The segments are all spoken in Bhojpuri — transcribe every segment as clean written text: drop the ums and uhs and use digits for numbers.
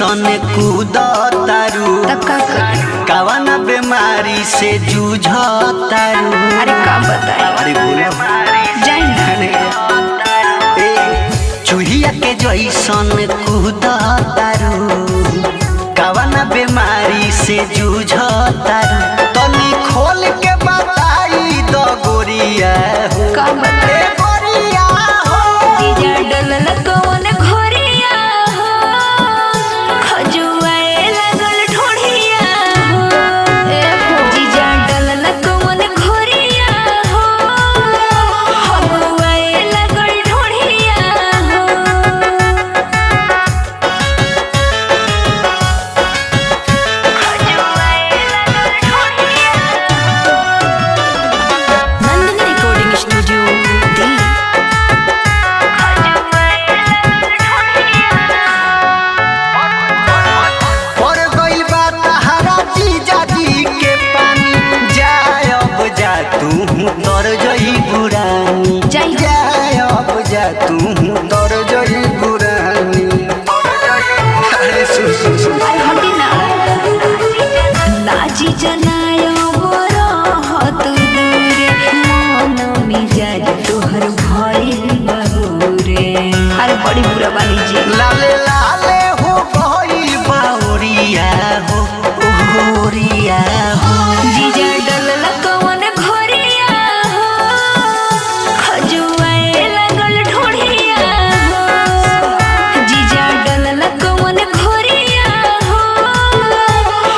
जैसन कूदतारू कवना बीमारी से जूझतारू। अरे का बताए, अरे बोलो चूहिया के जैसन कूदतारू कवना बीमारी से जूझतारू। तनी खोल के बताई दो गोरिया हो, का बताए गोरिया हो जीजा डलल कौन घोरिया हो, खजुआए लागल ठोढ़िया हो। जीजा डलल कौन घोरिया हो, खजुआए लागल ठोढ़िया हो। Nandini recording studio Delhi. और गइल बा तहरा जीजा जी के पानी, जाय अब जा तू तर जई बुरानी, जाई। जाय अब जा तू तर जई बुरानी। अरे सुन सुन सुन अरे हटी ना, नाची जनायो बोरो हत दूरे, मन मिजाज तोहर भइल बहुरे। अरे बड़ी बुरा बानी जी, लाले लाले हो गइल बाउरिया हो, ओरिया हो जीजा डलल कौन घोरिया हो, खजुआए लागल ठोढ़िया हो। जीजा डलल कौन घोरिया हो,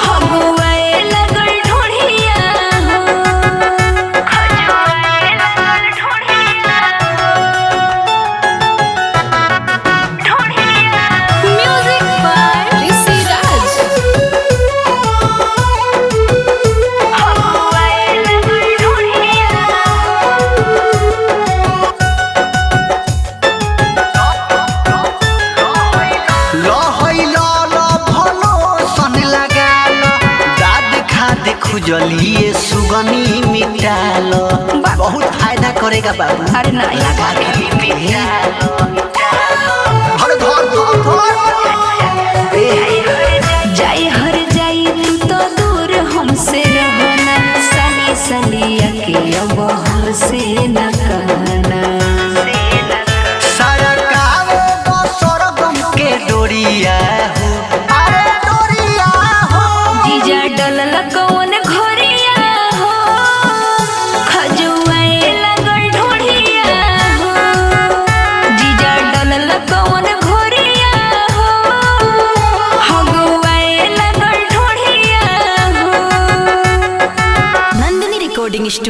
खजुआए लागल ठोढ़िया हो। खजुआए लागल ठोढ़िया हो। म्यूजिक बाय ऋषि राज। खुजलिए सुगनी मिटालो, बहुत फायदा करेगा बाबू। अरे ना लगा के मिटालो, हर घर जाई हर जाई तू तो दूर हमसे रहना, सनी सलिया के अब हमसे न